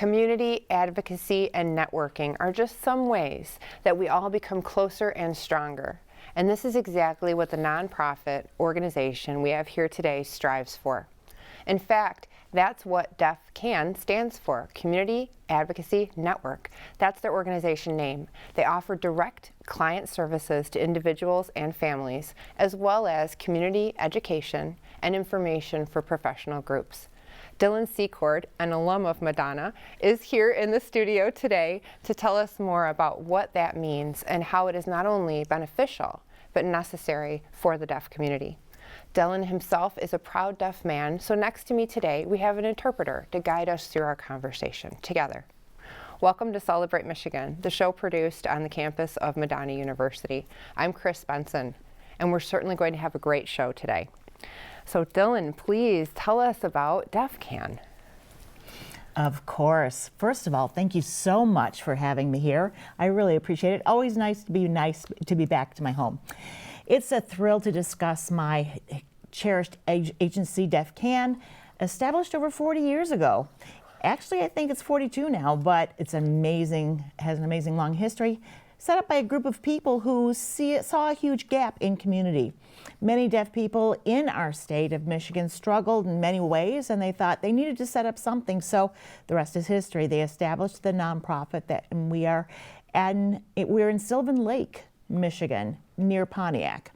Community, advocacy, and networking are just some ways that we all become closer and stronger. And this is exactly what the nonprofit organization we have here today strives for. In fact, that's what C.A.N stands for, Community Advocacy Network. That's their organization name. They offer direct client services to individuals and families, as well as community education and information for professional groups. Dylan Secord, an alum of Madonna, is here in the studio today to tell us more about what that means and how it is not only beneficial, but necessary for the deaf community. Dylan himself is a proud deaf man, so next to me today we have an interpreter to guide us through our conversation together. Welcome to Celebrate Michigan, the show produced on the campus of Madonna University. I'm Chris Benson, and we're certainly going to have a great show today. So Dylan, please tell us about C.A.N. Of course. First of all, thank you so much for having me here. I really appreciate it. Always nice to be back to my home. It's a thrill to discuss my cherished agency, C.A.N, established over 40 years ago. Actually, I think it's 42 now, but it's amazing, has an amazing long history, set up by a group of people who saw a huge gap in community. Many deaf people in our state of Michigan struggled in many ways, and they thought they needed to set up something, so the rest is history. They established the nonprofit and we're in Sylvan Lake, Michigan, near Pontiac.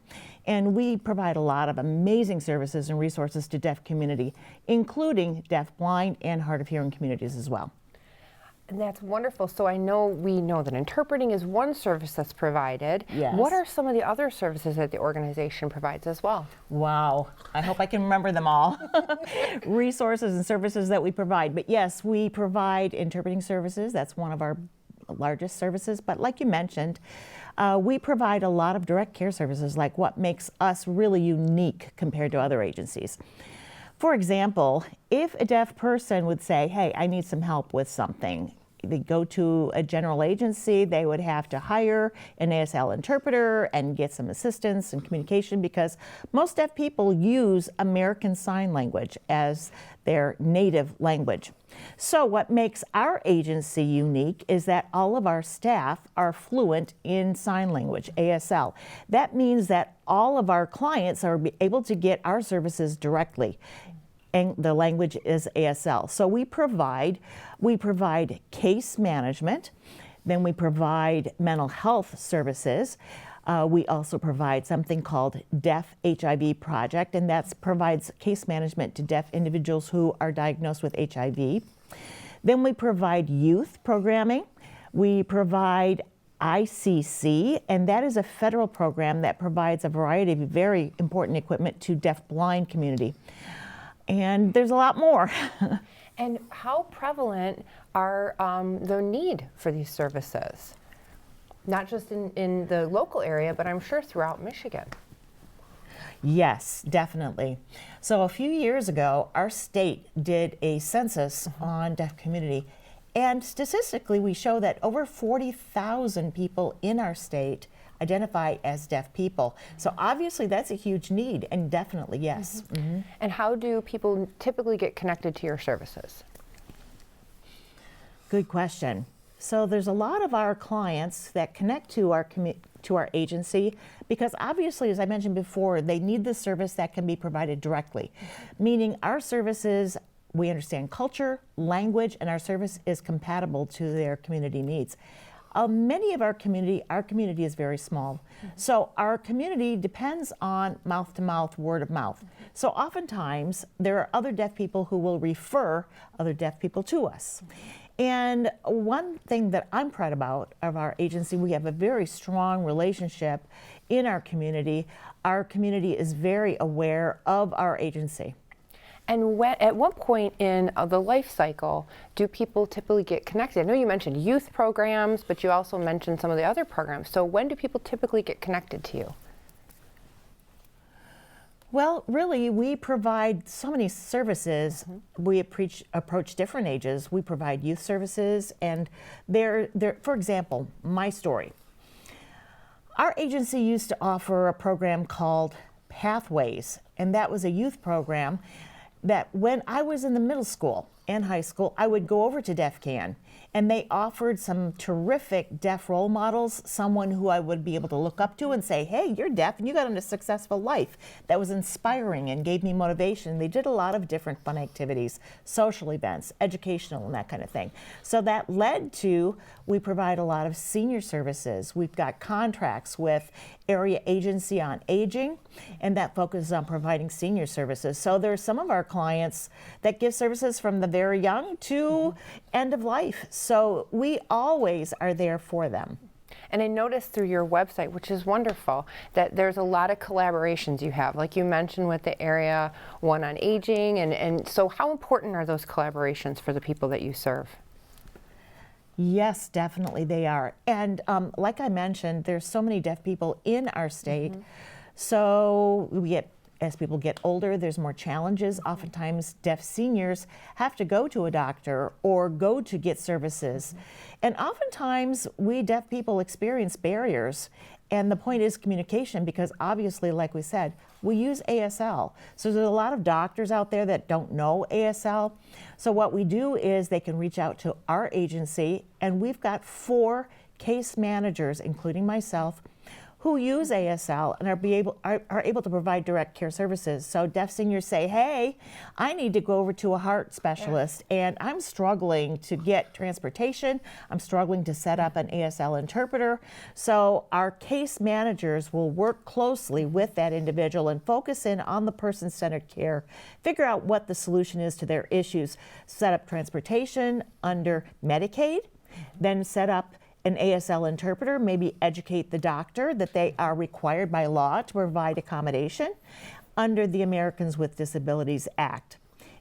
And we provide a lot of amazing services and resources to deaf community, including deaf, blind, and hard of hearing communities as well. And that's wonderful. So we know that interpreting is one service that's provided. Yes. What are some of the other services that the organization provides as well? Wow, I hope I can remember them all. Resources and services that we provide. But yes, we provide interpreting services. That's one of our largest services. But like you mentioned, we provide a lot of direct care services, like what makes us really unique compared to other agencies. For example, if a deaf person would say, hey, I need some help with something, they go to a general agency, they would have to hire an ASL interpreter and get some assistance and communication, because most deaf people use American Sign Language as their native language. So what makes our agency unique is that all of our staff are fluent in sign language, ASL. That means that all of our clients are able to get our services directly, and the language is ASL. So we provide case management, then we provide mental health services. We also provide something called Deaf HIV Project, and that provides case management to deaf individuals who are diagnosed with HIV. Then we provide youth programming. We provide ICC, and that is a federal program that provides a variety of very important equipment to deaf-blind community. And there's a lot more. And how prevalent are the need for these services? Not just in the local area, but I'm sure throughout Michigan. Yes, definitely. So a few years ago, our state did a census on deaf community. And statistically, we show that over 40,000 people in our state identify as deaf people. So obviously that's a huge need, and definitely yes. And how do people typically get connected to your services? Good question. So there's a lot of our clients that connect to our agency because obviously, as I mentioned before, they need the service that can be provided directly, meaning our services, we understand culture, language, and our service is compatible to their community needs. Many of our community is very small. So our community depends on mouth-to-mouth, word-of-mouth. So oftentimes, there are other deaf people who will refer other deaf people to us. And one thing that I'm proud about of our agency, we have a very strong relationship in our community. Our community is very aware of our agency. And at what point in the life cycle do people typically get connected? I know you mentioned youth programs, but you also mentioned some of the other programs. So when do people typically get connected to you? Well, really, we provide so many services. We approach different ages. We provide youth services, and for example, my story. Our agency used to offer a program called Pathways, and that was a youth program that when I was in the middle school, and high school, I would go over to C.A.N. and they offered some terrific deaf role models, someone who I would be able to look up to and say, hey, you're deaf and you got into a successful life. That was inspiring and gave me motivation. They did a lot of different fun activities, social events, educational, and that kind of thing. So that led to, we provide a lot of senior services. We've got contracts with Area Agency on Aging, and that focuses on providing senior services. So there's some of our clients that give services from the very young to end of life. So we always are there for them. And I noticed through your website, which is wonderful, that there's a lot of collaborations you have, like you mentioned with the Area 1 on Aging. And so how important are those collaborations for the people that you serve? Yes, definitely they are. And like I mentioned, there's so many deaf people in our state. So we get, as people get older, there's more challenges. Oftentimes deaf seniors have to go to a doctor or go to get services. And oftentimes we deaf people experience barriers. And the point is communication, because obviously, like we said, we use ASL. So there's a lot of doctors out there that don't know ASL. So what we do is they can reach out to our agency, and we've got 4 case managers, including myself, who use ASL and are able to provide direct care services. So deaf seniors say, hey, I need to go over to a heart specialist and I'm struggling to get transportation. I'm struggling to set up an ASL interpreter. So our case managers will work closely with that individual and focus in on the person-centered care, figure out what the solution is to their issues, set up transportation under Medicaid, then set up an ASL interpreter, maybe educate the doctor that they are required by law to provide accommodation under the Americans with Disabilities Act,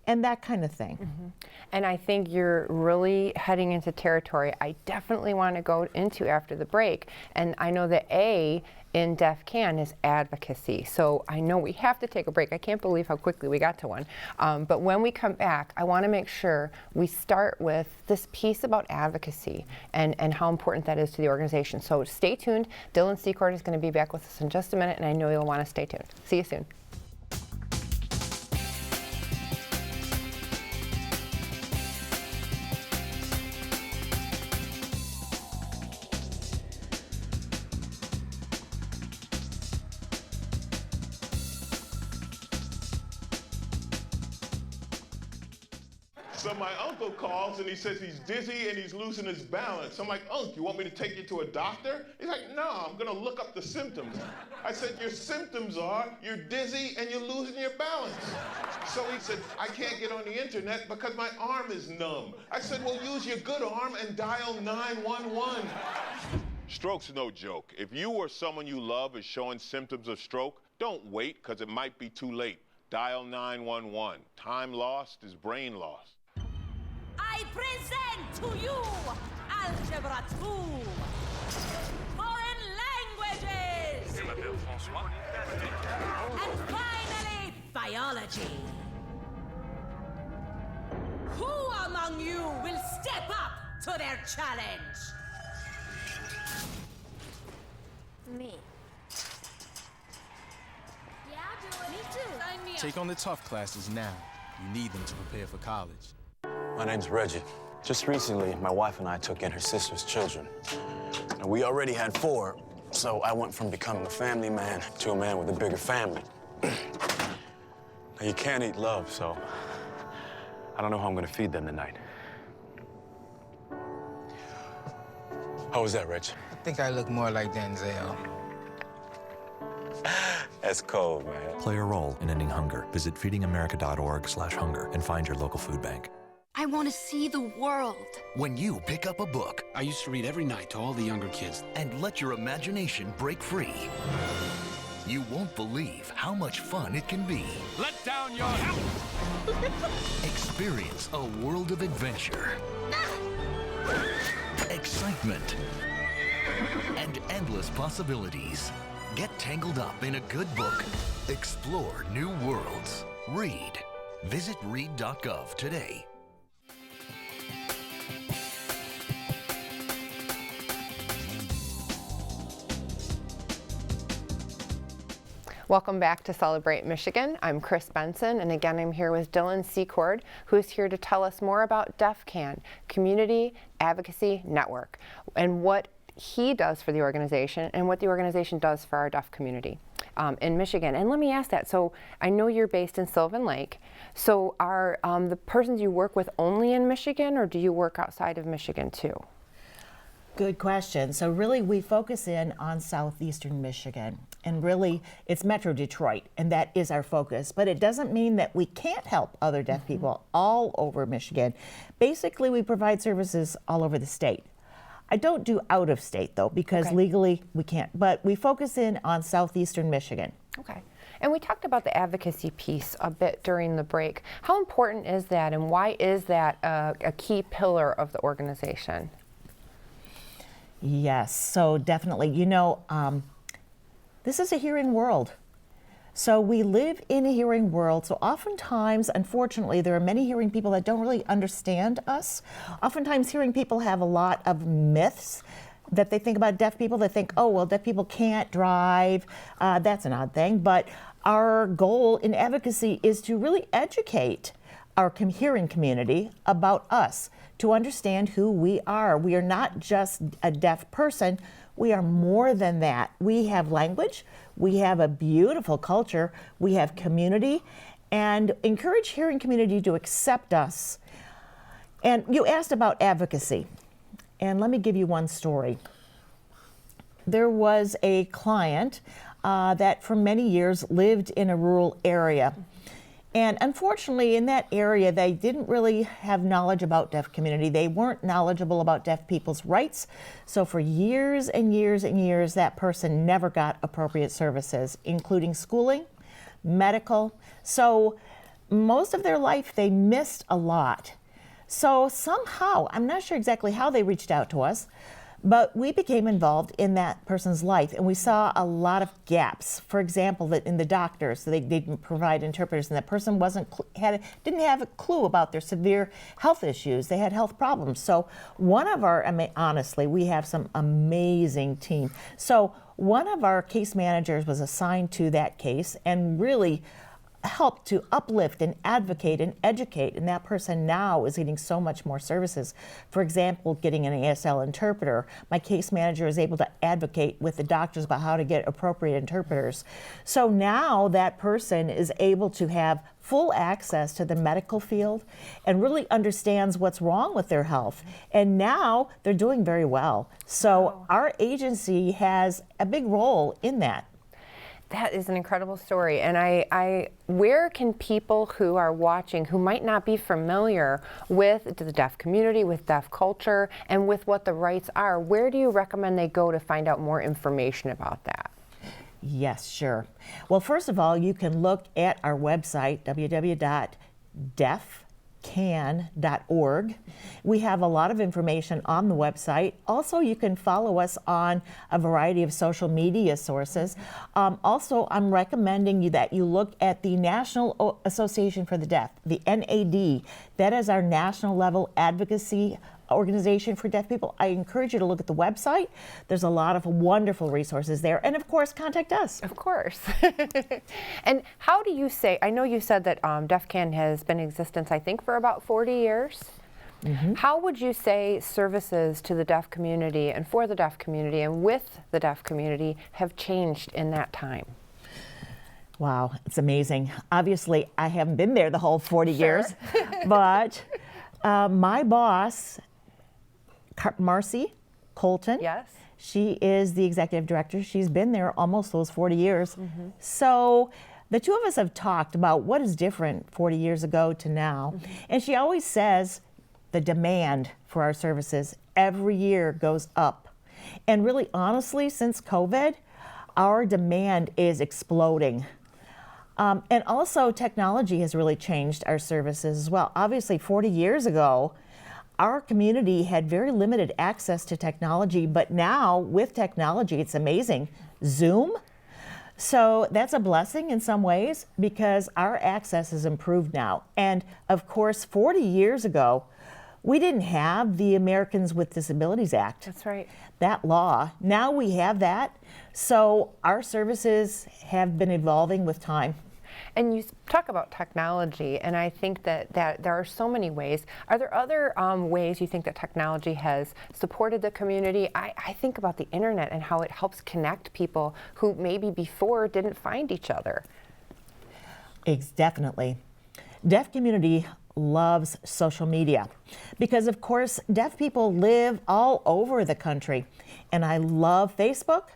and that kind of thing. And I think you're really heading into territory I definitely want to go into after the break. And I know the A in C.A.N is advocacy. So I know we have to take a break. I can't believe how quickly we got to one. But when we come back, I want to make sure we start with this piece about advocacy and how important that is to the organization. So stay tuned. Dylan Secord is going to be back with us in just a minute, and I know you'll want to stay tuned. See you soon. So my uncle calls and he says he's dizzy and he's losing his balance. I'm like, Unc, you want me to take you to a doctor? He's like, no, I'm gonna look up the symptoms. I said, your symptoms are you're dizzy and you're losing your balance. So he said, I can't get on the internet because my arm is numb. I said, well, use your good arm and dial 911. Stroke's no joke. If you or someone you love is showing symptoms of stroke, don't wait because it might be too late. Dial 911. Time lost is brain lost. I present to you Algebra 2, Foreign Languages, and finally, Biology. Who among you will step up to their challenge? Me. Yeah, I'll do it. Me too. Sign me up. Take on the tough classes now. You need them to prepare for college. My name's Reggie. Just recently, my wife and I took in her sister's children. Now, we already had 4, so I went from becoming a family man to a man with a bigger family. Now, you can't eat love, so I don't know how I'm gonna feed them tonight. How was that, Rich? I think I look more like Denzel. That's cold, man. Play a role in ending hunger. Visit feedingamerica.org/hunger and find your local food bank. I want to see the world. When you pick up a book I used to read every night to all the younger kids and let your imagination break free, you won't believe how much fun it can be. Let down your Experience a world of adventure, excitement, and endless possibilities. Get tangled up in a good book. Explore new worlds. Read. Visit read.gov today. Welcome back to Celebrate Michigan. I'm Chris Benson, and again I'm here with Dylan Secord, who is here to tell us more about C.A.N, Community Advocacy Network, and what he does for the organization and what the organization does for our deaf community in Michigan. And let me ask that, so I know you're based in Sylvan Lake, so are the persons you work with only in Michigan, or do you work outside of Michigan too? Good question. So really we focus in on southeastern Michigan, and really it's Metro Detroit, and that is our focus. But it doesn't mean that we can't help other deaf people all over Michigan. Basically we provide services all over the state. I don't do out of state though, because legally we can't, but we focus in on southeastern Michigan. Okay. And we talked about the advocacy piece a bit during the break. How important is that, and why is that a key pillar of the organization? Yes, so definitely. You know, this is a hearing world. So we live in a hearing world. So oftentimes, unfortunately, there are many hearing people that don't really understand us. Oftentimes, hearing people have a lot of myths that they think about deaf people. They think, oh, well, deaf people can't drive. That's an odd thing. But our goal in advocacy is to really educate our hearing community about us, to understand who we are. We are not just a deaf person, we are more than that. We have language, we have a beautiful culture, we have community, and encourage hearing community to accept us. And you asked about advocacy, and let me give you one story. There was a client that for many years lived in a rural area. And unfortunately, in that area, they didn't really have knowledge about deaf community. They weren't knowledgeable about deaf people's rights. So for years and years and years, that person never got appropriate services, including schooling, medical. So most of their life, they missed a lot. So somehow, I'm not sure exactly how they reached out to us, but we became involved in that person's life, and we saw a lot of gaps. For example, that in the doctors, they didn't provide interpreters, and that person didn't have a clue about their severe health issues. They had health problems. So one of our, honestly, we have some amazing team. So one of our case managers was assigned to that case and really help to uplift and advocate and educate, and that person now is getting so much more services. For example, getting an ASL interpreter. My case manager is able to advocate with the doctors about how to get appropriate interpreters. So now that person is able to have full access to the medical field and really understands what's wrong with their health. And now they're doing very well. So our agency has a big role in that. That is an incredible story. And where can people who are watching, who might not be familiar with the deaf community, with deaf culture, and with what the rights are, where do you recommend they go to find out more information about that? Yes, sure. Well, first of all, you can look at our website, www.deafcan.org. We have a lot of information on the website. Also, you can follow us on a variety of social media sources. Also, I'm recommending you that you look at the National Association for the Deaf, the NAD. That is our national level advocacy organization for deaf people. I encourage you to look at the website. There's a lot of wonderful resources there. And of course, contact us. Of course. And how do you say, I know you said that C.A.N has been in existence, I think, for about 40 years. Mm-hmm. How would you say services to the deaf community and for the deaf community and with the deaf community have changed in that time? Wow, it's amazing. Obviously, I haven't been there the whole 40 years, but my boss, Marcy Colton. Yes. She is the executive director. She's been there almost those 40 years. Mm-hmm. So the two of us have talked about what is different 40 years ago to now. Mm-hmm. And she always says the demand for our services every year goes up. And really, honestly, since COVID, our demand is exploding. And also technology has really changed our services as well. Obviously, 40 years ago, our community had very limited access to technology, but now with technology, it's amazing. Zoom. So that's a blessing in some ways because our access has improved now. And of course, 40 years ago, We didn't have the Americans with Disabilities Act. That's right. That law. Now we have that. So our services have been evolving with time. And you talk about technology, and I think that there are so many ways. Are there other ways you think that technology has supported the community? I think about the internet and how it helps connect people who maybe before didn't find each other. Definitely. Deaf community loves social media because, of course, deaf people live all over the country. And I love Facebook,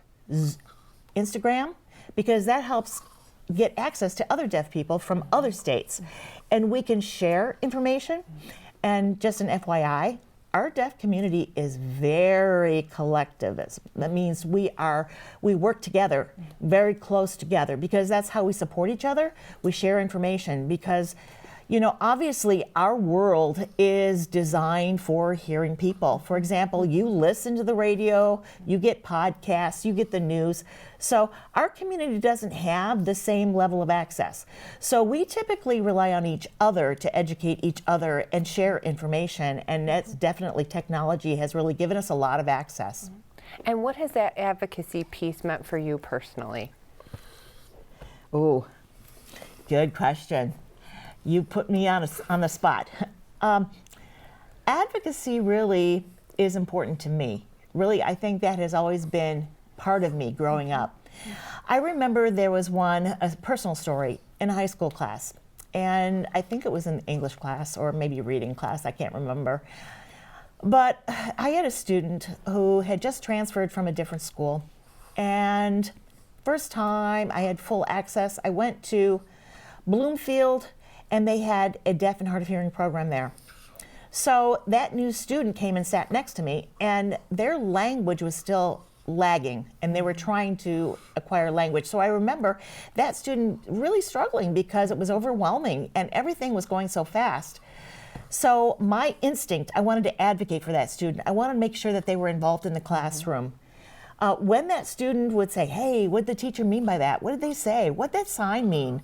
Instagram, because that helps get access to other deaf people from other states. And we can share information. And just an FYI, our deaf community is very collective. That means we work together, very close together, because that's how we support each other. We share information because, you know, obviously our world is designed for hearing people. For example, you listen to the radio, you get podcasts, you get the news. So our community doesn't have the same level of access. So we typically rely on each other to educate each other and share information. And that's definitely, technology has really given us a lot of access. And what has that advocacy piece meant for you personally? Oh, good question. You put me on the spot. Advocacy really is important to me. Really, I think that has always been part of me growing up. I remember there was a personal story in a high school class, and I think it was an English class or maybe a reading class, I can't remember. But I had a student who had just transferred from a different school, and first time I had full access, I went to Bloomfield, and they had a deaf and hard of hearing program there. So that new student came and sat next to me, and their language was still lagging, and they were trying to acquire language. So I remember that student really struggling because it was overwhelming and everything was going so fast. So my instinct, I wanted to advocate for that student. I wanted to make sure that they were involved in the classroom. When that student would say, hey, what did the teacher mean by that? What did they say? What did that sign mean?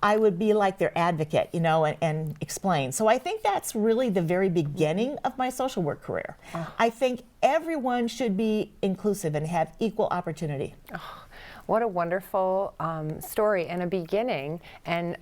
I would be like their advocate, you know, and explain. So I think that's really the very beginning of my social work career. I think everyone should be inclusive and have equal opportunity. What a wonderful story and a beginning. And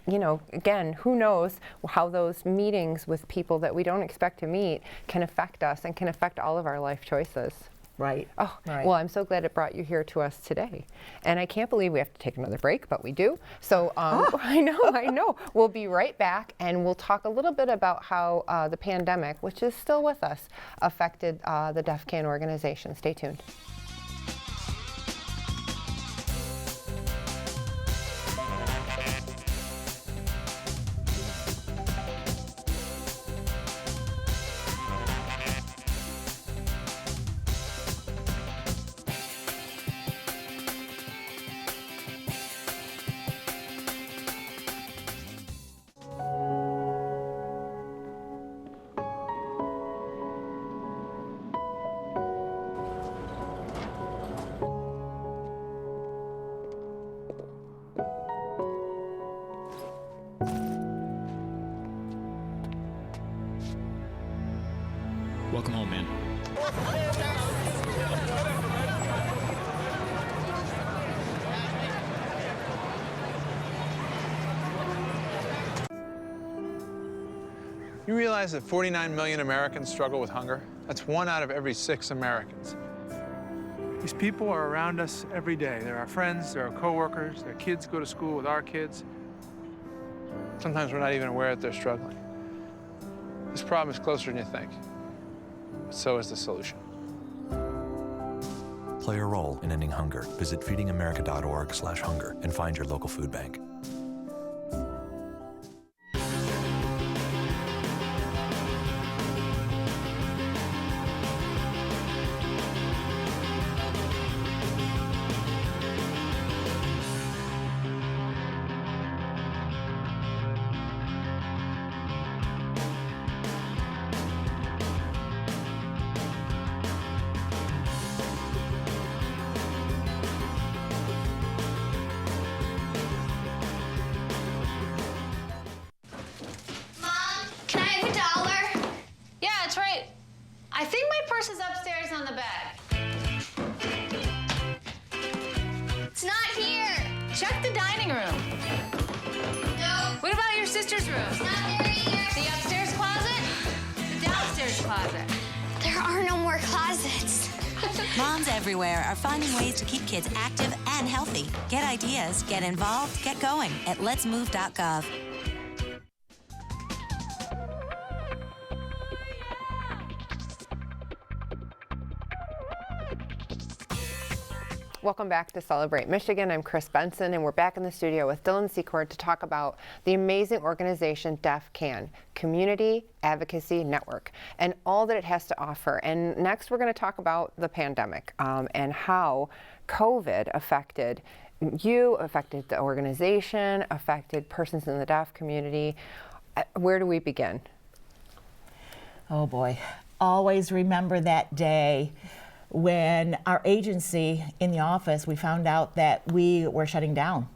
you know, again, who knows how those meetings with people that we don't expect to meet can affect us and can affect all of our life choices. Right. Oh, right. Well, I'm so glad it brought you here to us today. And I can't believe we have to take another break, but we do. So I know. We'll be right back, and we'll talk a little bit about how the pandemic, which is still with us, affected the C.A.N organization. Stay tuned. Welcome home, man. You realize that 49 million Americans struggle with hunger? That's 1 out of every 6 Americans. These people are around us every day. They're our friends, they're our coworkers, their kids go to school with our kids. Sometimes we're not even aware that they're struggling. This problem is closer than you think. But so is the solution. Play a role in ending hunger. Visit feedingamerica.org/hunger and find your local food bank. your purses upstairs on the bed. It's not here. Check the dining room. No. What about your sister's room? It's not there either. The upstairs closet? The downstairs closet? There are no more closets. Moms everywhere are finding ways to keep kids active and healthy. Get ideas, get involved, get going at letsmove.gov. Welcome back to Celebrate Michigan. I'm Chris Benson, and we're back in the studio with Dylan Secord to talk about the amazing organization C.A.N, Community Advocacy Network, and all that it has to offer. And next, we're going to talk about the pandemic and how COVID affected you, affected the organization, affected persons in the deaf community. Where do we begin? Oh boy, always remember that day when our agency in the office, we found out that we were shutting down.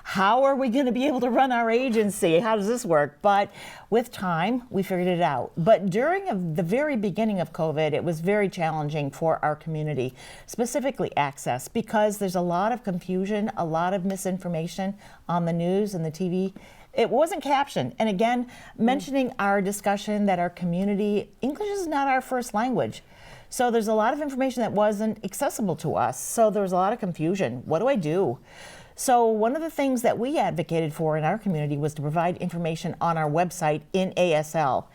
How are we going to be able to run our agency? How does this work? But with time, we figured it out. But during the very beginning of COVID, it was very challenging for our community, specifically access, because there's a lot of confusion, a lot of misinformation on the news and the TV. It wasn't captioned. And again, mentioning our discussion that our community, English is not our first language. So there's a lot of information that wasn't accessible to us. So there was a lot of confusion. What do I do? So one of the things that we advocated for in our community was to provide information on our website in ASL.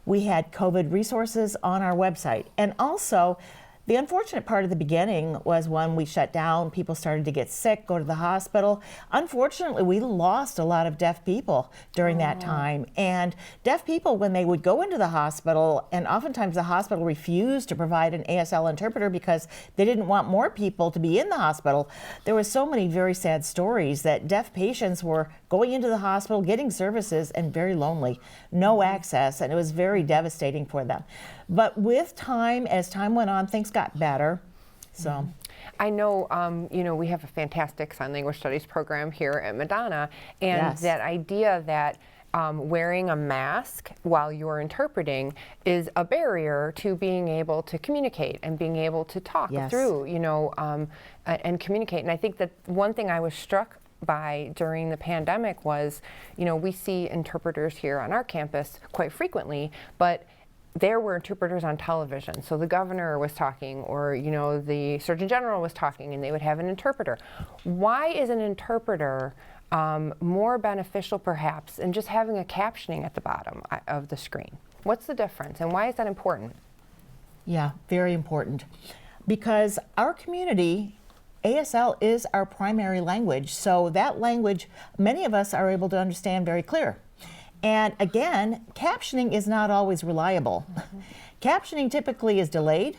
We had COVID resources on our website. And also, the unfortunate part of the beginning was when we shut down, people started to get sick, go to the hospital. Unfortunately, we lost a lot of deaf people during that time. And deaf people, when they would go into the hospital, and oftentimes the hospital refused to provide an ASL interpreter because they didn't want more people to be in the hospital. There were so many very sad stories that deaf patients were going into the hospital, getting services, and very lonely, no access, and it was very devastating for them. But with time, as time went on, things got better. So, I know, we have a fantastic sign language studies program here at Madonna, and that idea that wearing a mask while you're interpreting is a barrier to being able to communicate and being able to talk through, and communicate. And I think that one thing I was struck by during the pandemic was, we see interpreters here on our campus quite frequently, but there were interpreters on television. So the governor was talking, or the Surgeon General was talking, and they would have an interpreter. Why is an interpreter more beneficial perhaps than just having a captioning at the bottom of the screen? What's the difference, and why is that important? Yeah, very important. Because our community, ASL is our primary language, so that language many of us are able to understand very clear. And again, captioning is not always reliable. Captioning typically is delayed,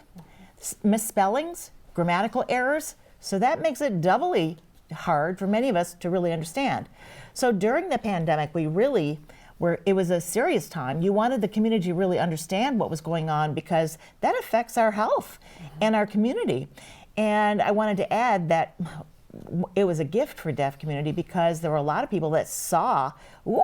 misspellings, grammatical errors, so that makes it doubly hard for many of us to really understand. So during the pandemic, it was a serious time. You wanted the community to really understand what was going on because that affects our health and our community. And I wanted to add that it was a gift for deaf community because there were a lot of people that saw,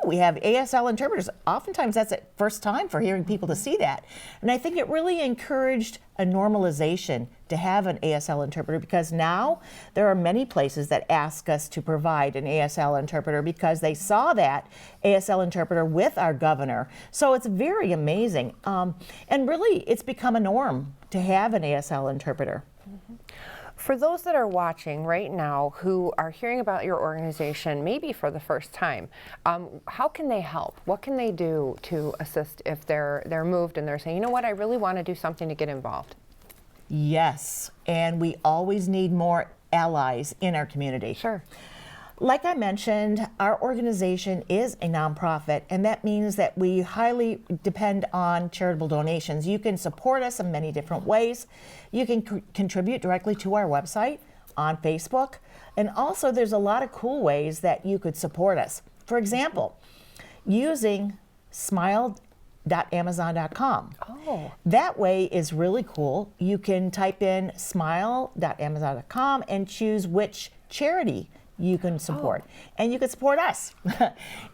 we have ASL interpreters. Oftentimes that's the first time for hearing people to see that. And I think it really encouraged a normalization to have an ASL interpreter because now there are many places that ask us to provide an ASL interpreter because they saw that ASL interpreter with our governor. So it's very amazing. And really it's become a norm to have an ASL interpreter. For those that are watching right now who are hearing about your organization maybe for the first time, how can they help? What can they do to assist if they're moved and they're saying, you know what, I really want to do something to get involved? Yes, and we always need more allies in our community. Sure. Like I mentioned, our organization is a nonprofit, and that means that we highly depend on charitable donations. You can support us in many different ways. You can contribute directly to our website, on Facebook, and also there's a lot of cool ways that you could support us. For example, using smile.amazon.com. Oh. That way is really cool. You can type in smile.amazon.com and choose which charity you can support. And you can support us.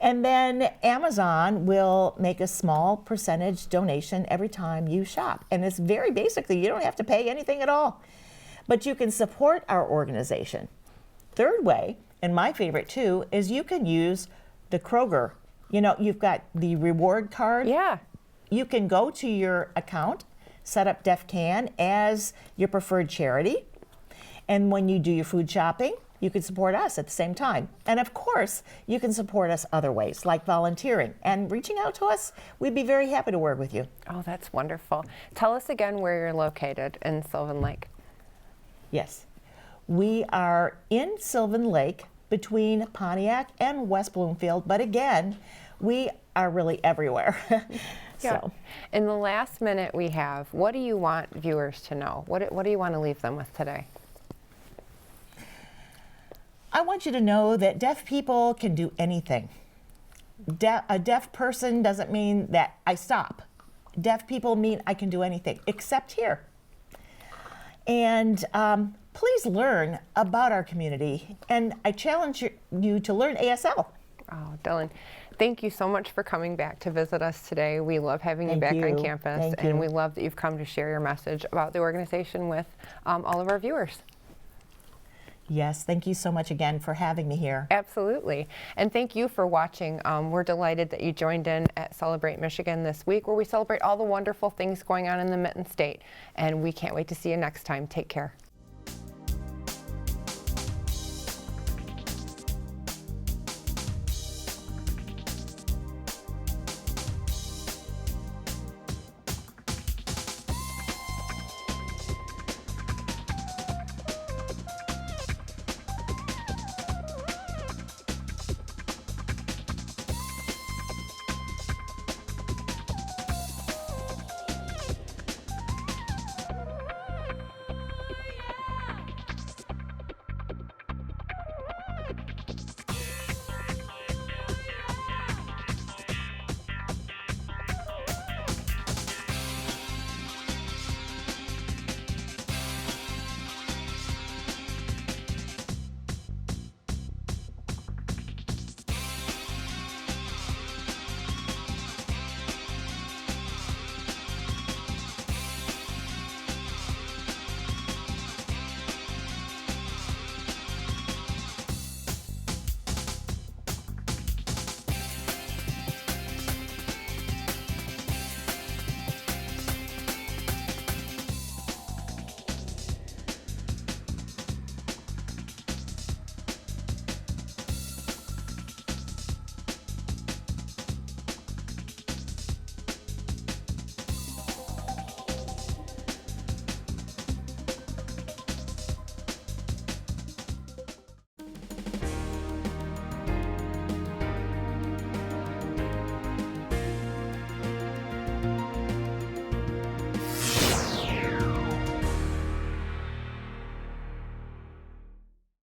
And then Amazon will make a small percentage donation every time you shop. And it's very basically, you don't have to pay anything at all. But you can support our organization. Third way, and my favorite too, is you can use the Kroger. You know, you've got the reward card. Yeah. You can go to your account, set up C.A.N as your preferred charity. And when you do your food shopping, you can support us at the same time. And of course, you can support us other ways, like volunteering and reaching out to us. We'd be very happy to work with you. Oh, that's wonderful. Tell us again where you're located in Sylvan Lake. Yes. We are in Sylvan Lake between Pontiac and West Bloomfield, but again, we are really everywhere. Yeah. So. In the last minute we have, what do you want viewers to know? What do you want to leave them with today? I want you to know that deaf people can do anything. A deaf person doesn't mean that I stop. Deaf people mean I can do anything, except here. And please learn about our community. And I challenge you to learn ASL. Oh, Dylan, thank you so much for coming back to visit us today. We love having you back on campus, and we love that you've come to share your message about the organization with all of our viewers. Yes, thank you so much again for having me here. Absolutely. And thank you for watching. We're delighted that you joined in at Celebrate Michigan this week, where we celebrate all the wonderful things going on in the Mitten State. And we can't wait to see you next time. Take care.